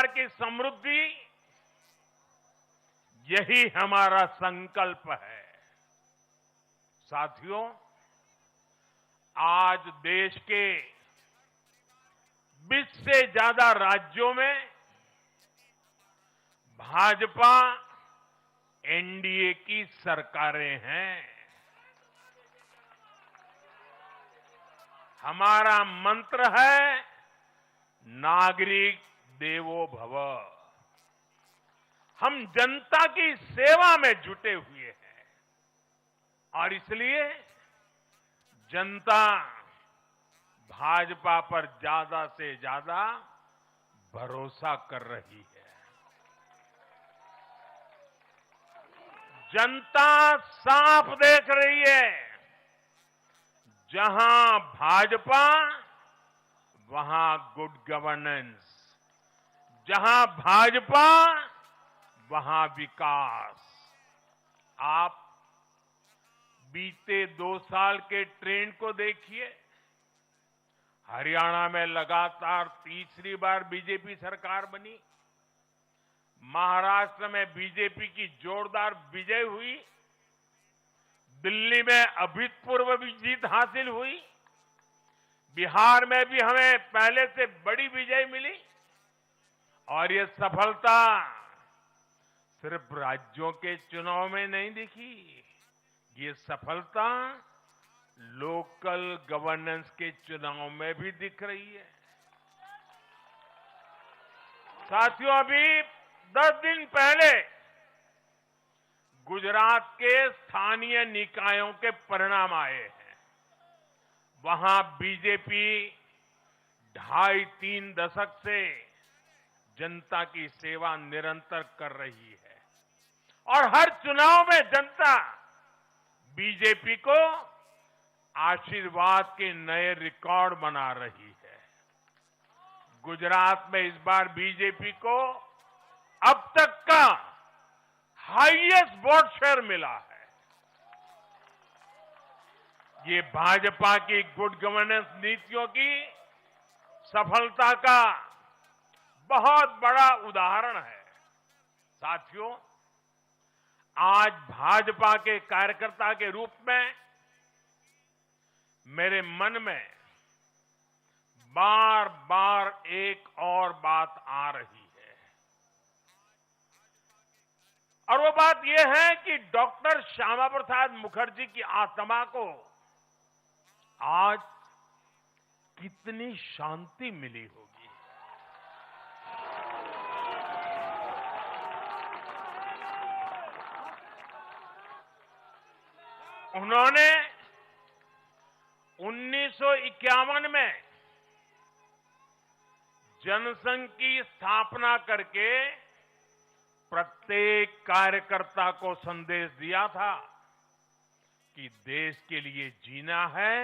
परिवार की समृद्धि, यही हमारा संकल्प है। साथियों, आज देश के 20 से ज्यादा राज्यों में भाजपा एनडीए की सरकारें हैं। हमारा मंत्र है नागरिक देवो भव। हम जनता की सेवा में जुटे हुए हैं और इसलिए जनता भाजपा पर ज्यादा से ज्यादा भरोसा कर रही है। जनता साफ देख रही है, जहां भाजपा वहां गुड गवर्नेंस, जहां भाजपा वहां विकास। आप बीते 2 साल के ट्रेंड को देखिए। हरियाणा में लगातार तीसरी बार बीजेपी सरकार बनी। महाराष्ट्र में बीजेपी की जोरदार विजय हुई। दिल्ली में अभूतपूर्व जीत हासिल हुई। बिहार में भी हमें पहले से बड़ी विजय मिली और ये सफलता सिर्फ राज्यों के चुनाव में नहीं दिखी, ये सफलता लोकल गवर्नेंस के चुनाव में भी दिख रही है। साथियों, अभी 10 दिन पहले गुजरात के स्थानीय निकायों के परिणाम आए हैं। वहां बीजेपी 2.5-3 दशक से जनता की सेवा निरंतर कर रही है और हर चुनाव में जनता बीजेपी को आशीर्वाद के नए रिकॉर्ड बना रही है। गुजरात में इस बार बीजेपी को अब तक का हाईएस्ट वोट शेयर मिला है। ये भाजपा की गुड गवर्नेंस नीतियों की सफलता का बहुत बड़ा उदाहरण है। साथियों, आज भाजपा के कार्यकर्ता के रूप में मेरे मन में बार बार एक और बात आ रही है और वो बात यह है कि डॉक्टर श्यामा प्रसाद मुखर्जी की आत्मा को आज कितनी शांति मिली होगी। उन्होंने 1951 में जनसंघ की स्थापना करके प्रत्येक कार्यकर्ता को संदेश दिया था कि देश के लिए जीना है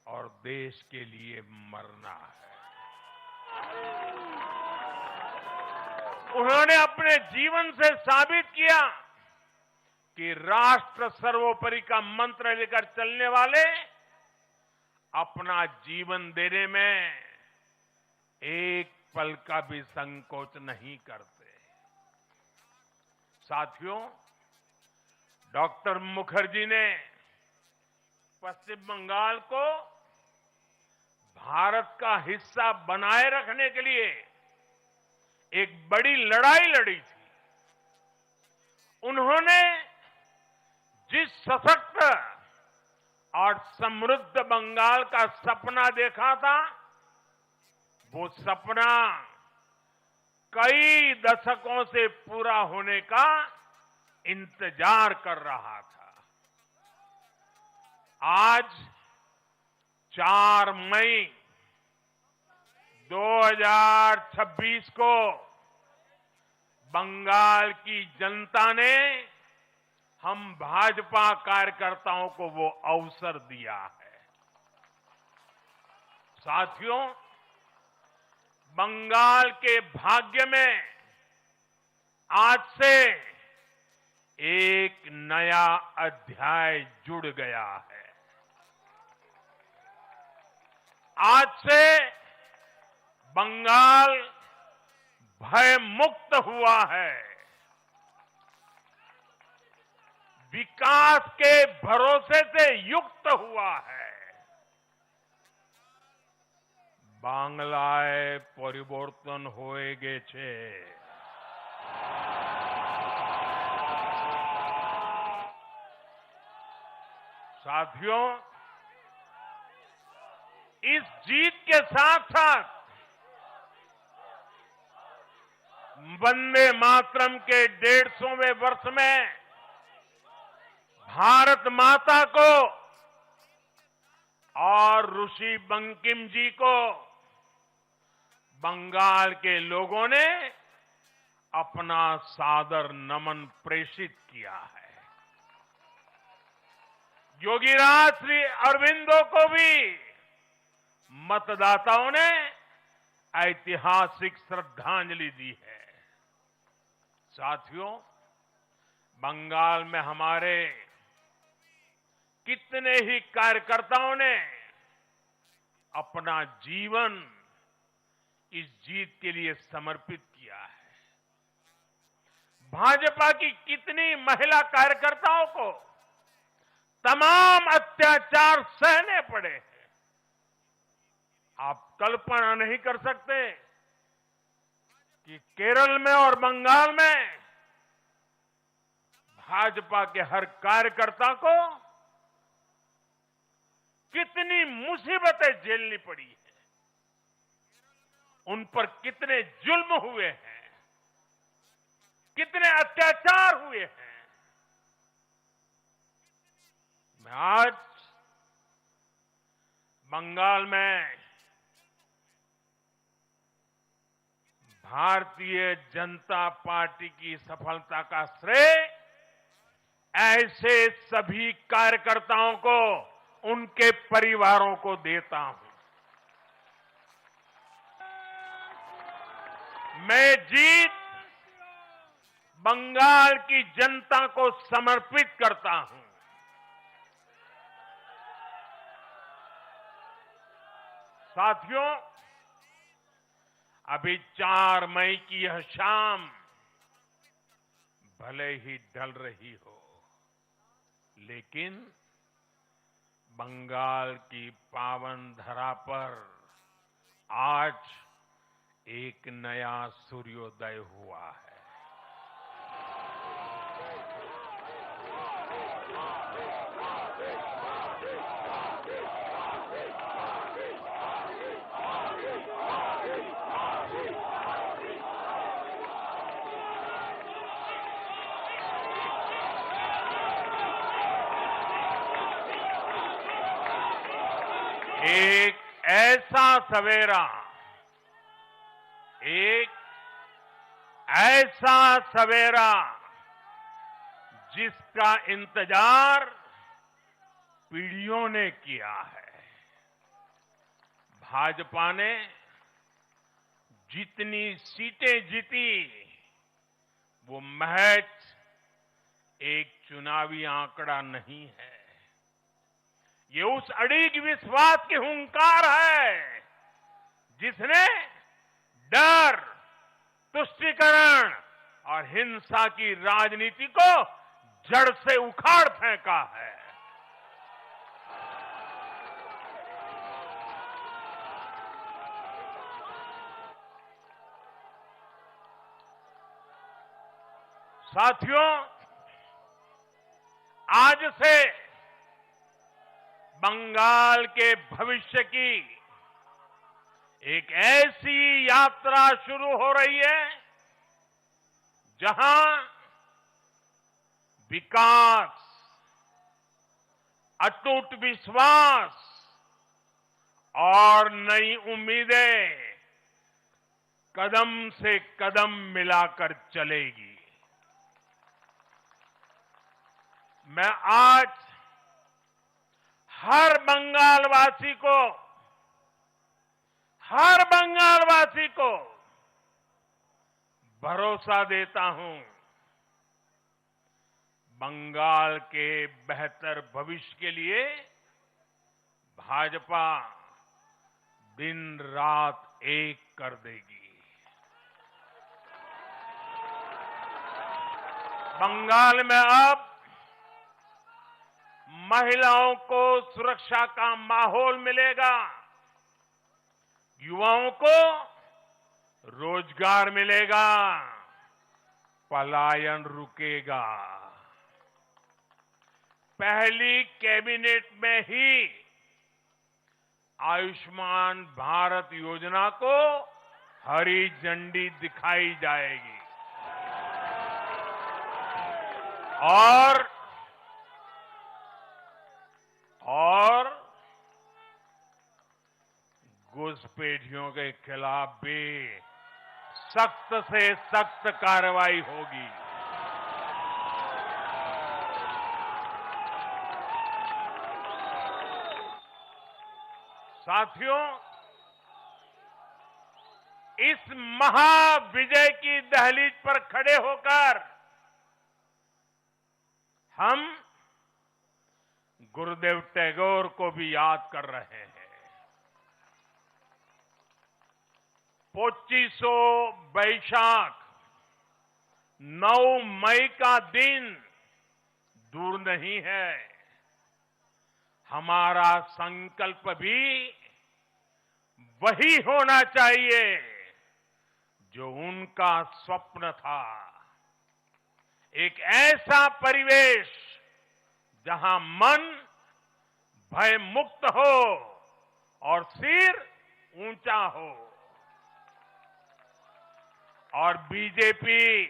और देश के लिए मरना है। उन्होंने अपने जीवन से साबित किया कि राष्ट्र सर्वोपरि का मंत्र लेकर चलने वाले अपना जीवन देने में एक पल का भी संकोच नहीं करते। साथियों, डॉक्टर मुखर्जी ने पश्चिम बंगाल को भारत का हिस्सा बनाए रखने के लिए एक बड़ी लड़ाई लड़ी थी। उन्होंने जिस सशक्त और समृद्ध बंगाल का सपना देखा था, वो सपना कई दशकों से पूरा होने का इंतजार कर रहा था। आज 4 मई 2026 को बंगाल की जनता ने हम भाजपा कार्यकर्ताओं को वो अवसर दिया है। साथियों, बंगाल के भाग्य में आज से एक नया अध्याय जुड़ गया है। आज से बंगाल भय मुक्त हुआ है, विकास के भरोसे से युक्त हुआ है। বাংলায় পরিবর্তন হয়ে গেছে। साथियों, इस जीत के साथ साथ वंदे मातरम के 150वें वर्ष में भारत माता को और ऋषि बंकिम जी को बंगाल के लोगों ने अपना सादर नमन प्रेषित किया है। योगीराज श्री अरविंदो को भी मतदाताओं ने ऐतिहासिक श्रद्धांजलि दी है। साथियों, बंगाल में हमारे कितने ही कार्यकर्ताओं ने अपना जीवन इस जीत के लिए समर्पित किया है। भाजपा की कितनी महिला कार्यकर्ताओं को तमाम अत्याचार सहने पड़े हैं। आप कल्पना नहीं कर सकते कि केरल में और बंगाल में भाजपा के हर कार्यकर्ता को कितनी मुसीबतें झेलनी पड़ी है, उन पर कितने जुल्म हुए हैं, कितने अत्याचार हुए हैं। मैं आज बंगाल में भारतीय जनता पार्टी की सफलता का श्रेय ऐसे सभी कार्यकर्ताओं को, उनके परिवारों को देता हूं। मैं जीत बंगाल की जनता को समर्पित करता हूं। साथियों, अभी 4 मई की यह शाम भले ही ढल रही हो, लेकिन बंगाल की पावन धरा पर आज एक नया सूर्योदय हुआ है। एक ऐसा सवेरा, एक ऐसा सवेरा जिसका इंतजार पीढ़ियों ने किया है। भाजपा ने जितनी सीटें जीती वो महज एक चुनावी आंकड़ा नहीं है, ये उस अड़िग विश्वास की हुंकार है जिसने डर, तुष्टीकरण और हिंसा की राजनीति को जड़ से उखाड़ फेंका है। साथियों, आज से बंगाल के भविष्य की एक ऐसी यात्रा शुरू हो रही है जहां विकास, अटूट विश्वास और नई उम्मीदें कदम से कदम मिलाकर चलेगी। मैं आज हर बंगालवासी को भरोसा देता हूं, बंगाल के बेहतर भविष्य के लिए भाजपा दिन रात एक कर देगी। बंगाल में अब महिलाओं को सुरक्षा का माहौल मिलेगा, युवाओं को रोजगार मिलेगा, पलायन रुकेगा। पहली कैबिनेट में ही आयुष्मान भारत योजना को हरी झंडी दिखाई जाएगी और घुसपैठियों के खिलाफ भी सख्त से सख्त कार्रवाई होगी। साथियों, इस महाविजय की दहलीज पर खड़े होकर हम गुरुदेव टैगोर को भी याद कर रहे हैं। पोचिशो बैशाख 9 मई का दिन दूर नहीं है। हमारा संकल्प भी वही होना चाहिए जो उनका स्वप्न था। एक ऐसा परिवेश जहां मन भय मुक्त हो और सिर ऊंचा हो। और बीजेपी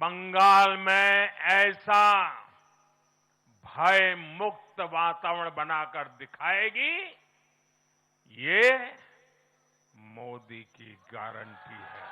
बंगाल में ऐसा भय मुक्त वातावरण बनाकर दिखाएगी, ये मोदी की गारंटी है।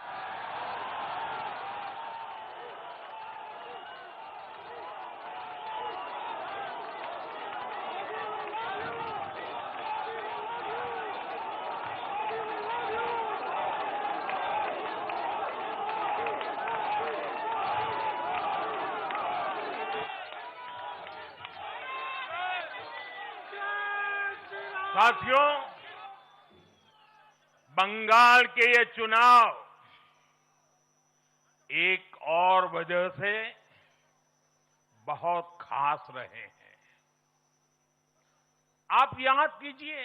साथियों, बंगाल के ये चुनाव एक और वजह से बहुत खास रहे हैं। आप याद कीजिए,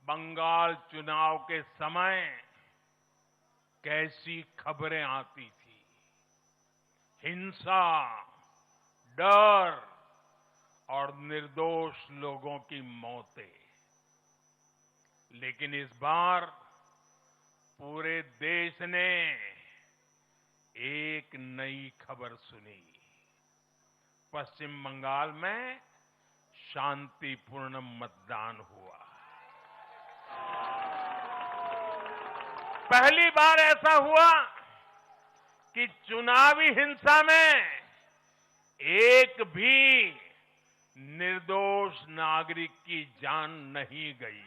बंगाल चुनाव के समय कैसी खबरें आती थी। हिंसा, डर और निर्दोष लोगों की मौतें। लेकिन इस बार पूरे देश ने एक नई खबर सुनी। पश्चिम बंगाल में शांतिपूर्ण मतदान हुआ। पहली बार ऐसा हुआ कि चुनावी हिंसा में एक भी निर्दोष नागरिक की जान नहीं गई।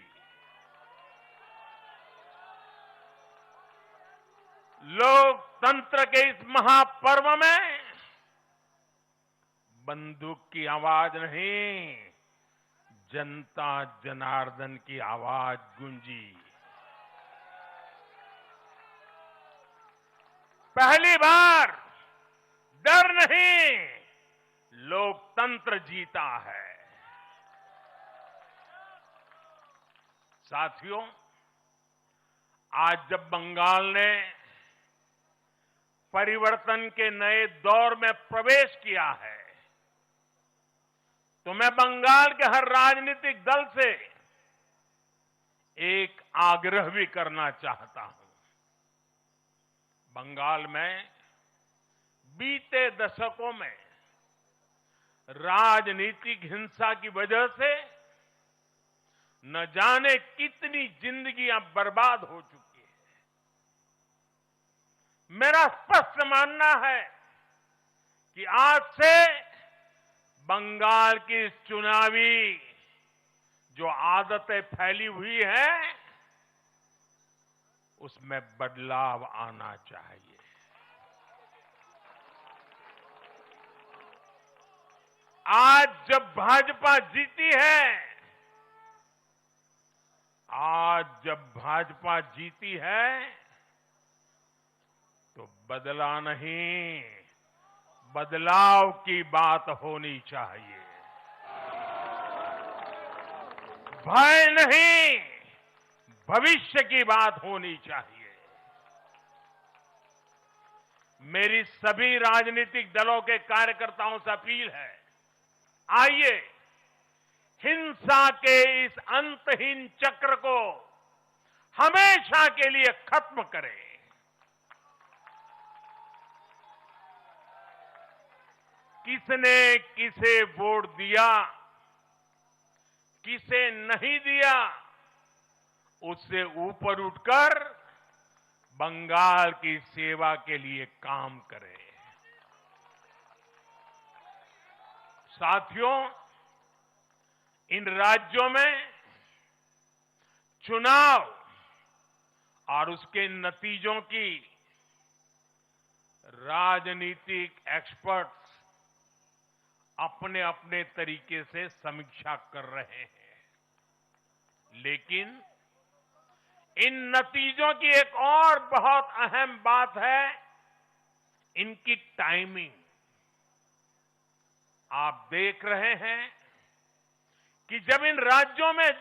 लोकतंत्र के इस महापर्व में बंदूक की आवाज नहीं, जनता जनार्दन की आवाज गूंजी। पहली बार डर नहीं, लोकतंत्र जीता है। साथियों, आज जब बंगाल ने परिवर्तन के नए दौर में प्रवेश किया है, तो मैं बंगाल के हर राजनीतिक दल से एक आग्रह भी करना चाहता हूं। बंगाल में बीते दशकों में राजनीतिक हिंसा की वजह से न जाने कितनी जिंदगियां बर्बाद हो चुकी है। मेरा स्पष्ट मानना है कि आज से बंगाल की चुनावी जो आदतें फैली हुई हैं, उसमें बदलाव आना चाहिए। आज जब भाजपा जीती है, तो बदला नहीं, बदलाव की बात होनी चाहिए। भय नहीं, भविष्य की बात होनी चाहिए। मेरी सभी राजनीतिक दलों के कार्यकर्ताओं से अपील है, आइए हिंसा के इस अंतहीन चक्र को हमेशा के लिए खत्म करें। किसने किसे वोट दिया, किसे नहीं दिया, उससे ऊपर उठकर बंगाल की सेवा के लिए काम करें। साथियों, इन राज्यों में चुनाव और उसके नतीजों की राजनीतिक एक्सपर्ट्स अपने अपने तरीके से समीक्षा कर रहे हैं, लेकिन इन नतीजों की एक और बहुत अहम बात है इनकी टाइमिंग। आप देख रहे हैं कि जब इन राज्यों में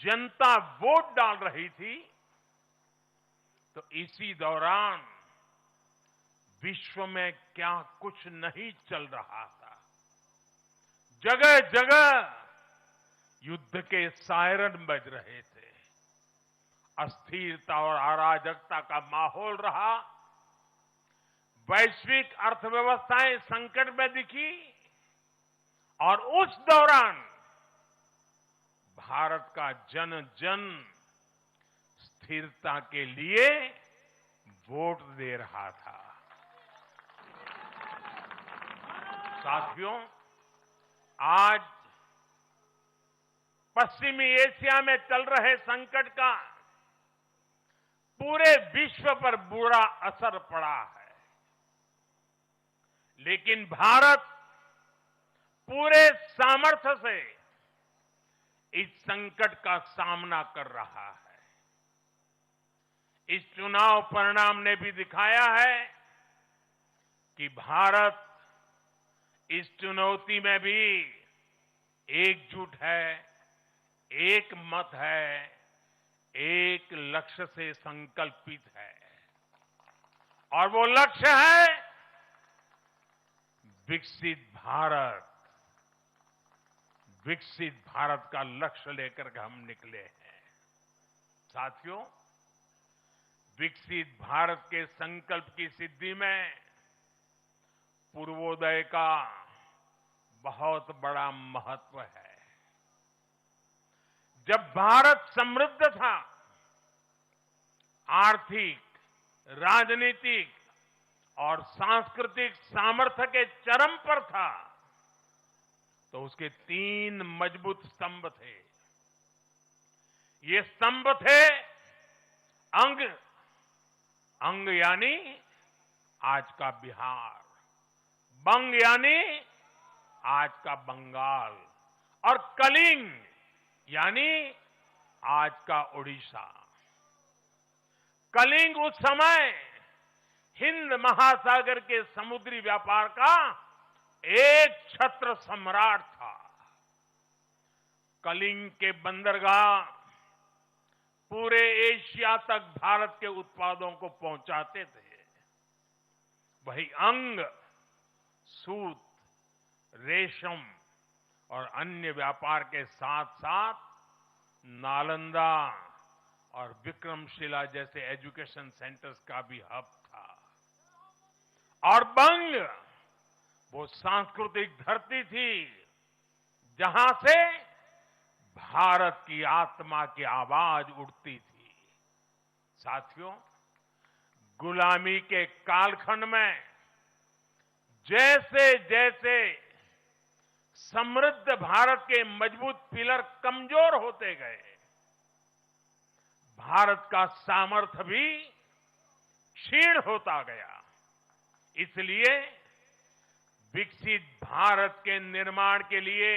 जनता वोट डाल रही थी तो इसी दौरान विश्व में क्या कुछ नहीं चल रहा था। जगह जगह युद्ध के सायरन बज रहे थे, अस्थिरता और अराजकता का माहौल रहा, वैश्विक अर्थव्यवस्थाएं संकट में दिखी और उस दौरान भारत का जन जन स्थिरता के लिए वोट दे रहा था। साथियों, आज पश्चिमी एशिया में चल रहे संकट का पूरे विश्व पर बुरा असर पड़ा है, लेकिन भारत पूरे सामर्थ्य से इस संकट का सामना कर रहा है। इस चुनाव परिणाम ने भी दिखाया है कि भारत इस चुनौती में भी एकजुट है, एक मत है, एक लक्ष्य से संकल्पित है, और वो लक्ष्य है विकसित भारत। विकसित भारत का लक्ष्य लेकर के हम निकले हैं। साथियों, विकसित भारत के संकल्प की सिद्धि में पूर्वोदय का बहुत बड़ा महत्व है। जब भारत समृद्ध था, आर्थिक, राजनीतिक और सांस्कृतिक सामर्थ्य के चरम पर था, तो उसके 3 मजबूत स्तंभ थे। ये स्तंभ थे अंग, अंग यानी आज का बिहार, बंग यानी आज का बंगाल, और कलिंग यानी आज का उड़ीसा। कलिंग उस समय हिंद महासागर के समुद्री व्यापार का एक छत्र सम्राट था। कलिंग के बंदरगाह पूरे एशिया तक भारत के उत्पादों को पहुंचाते थे। वही अंग सूत, रेशम और अन्य व्यापार के साथ साथ नालंदा और विक्रमशिला जैसे एजुकेशन सेंटर्स का भी हब था। और बंग वो सांस्कृतिक धरती थी जहां से भारत की आत्मा की आवाज उठती थी। साथियों, गुलामी के कालखंड में जैसे जैसे समृद्ध भारत के मजबूत पिलर कमजोर होते गए, भारत का सामर्थ्य भी क्षीण होता गया। इसलिए विकसित भारत के निर्माण के लिए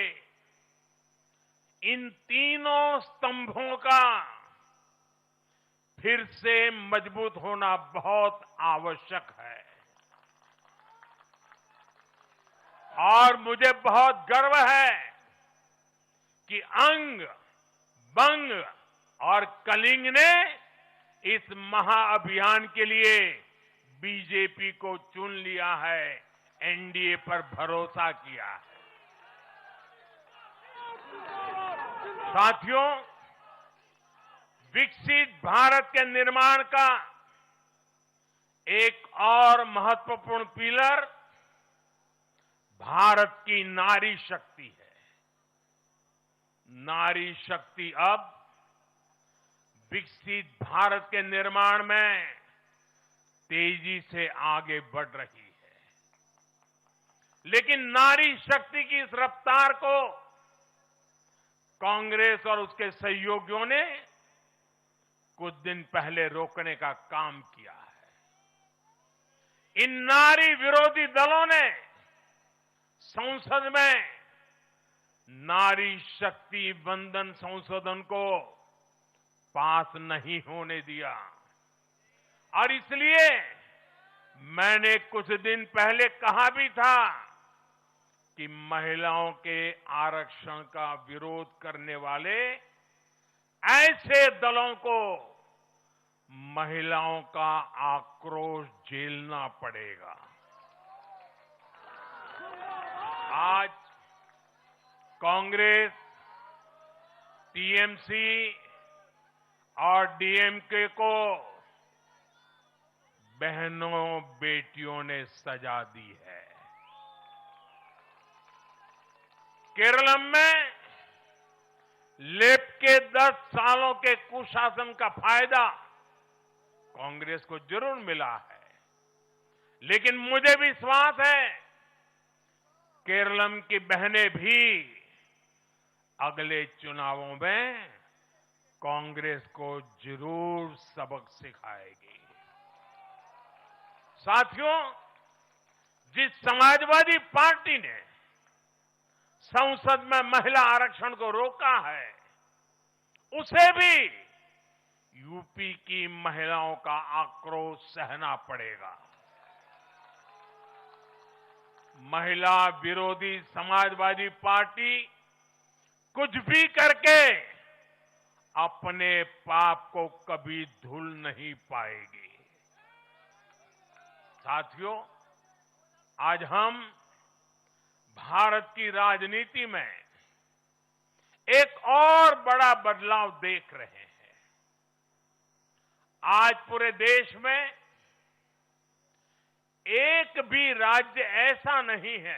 इन तीनों स्तंभों का फिर से मजबूत होना बहुत आवश्यक है। और मुझे बहुत गर्व है कि अंग, बंग और कलिंग ने इस महाअभियान के लिए बीजेपी को चुन लिया है, एनडीए पर भरोसा किया है। साथियों, विकसित भारत के निर्माण का एक और महत्वपूर्ण पिलर भारत की नारी शक्ति है। नारी शक्ति अब विकसित भारत के निर्माण में तेजी से आगे बढ़ रही है। लेकिन नारी शक्ति की इस रफ्तार को कांग्रेस और उसके सहयोगियों ने कुछ दिन पहले रोकने का काम किया है। इन नारी विरोधी दलों ने संसद में नारी शक्ति वंदन संशोधन को पास नहीं होने दिया और इसलिए मैंने कुछ दिन पहले कहा भी था कि महिलाओं के आरक्षण का विरोध करने वाले ऐसे दलों को महिलाओं का आक्रोश झेलना पड़ेगा। आज कांग्रेस, टीएमसी और डीएमके को बहनों बेटियों ने सजा दी है। केरलम में लेफ्ट के 10 सालों के कुशासन का फायदा कांग्रेस को जरूर मिला है, लेकिन मुझे विश्वास है केरलम की बहनें भी अगले चुनावों में कांग्रेस को जरूर सबक सिखाएगी। साथियों, जिस समाजवादी पार्टी ने संसद में महिला आरक्षण को रोका है, उसे भी यूपी की महिलाओं का आक्रोश सहना पड़ेगा। महिला विरोधी समाजवादी पार्टी कुछ भी करके अपने पाप को कभी धुल नहीं पाएगी। साथियों, आज हम भारत की राजनीति में एक और बड़ा बदलाव देख रहे हैं। आज पूरे देश में एक भी राज्य ऐसा नहीं है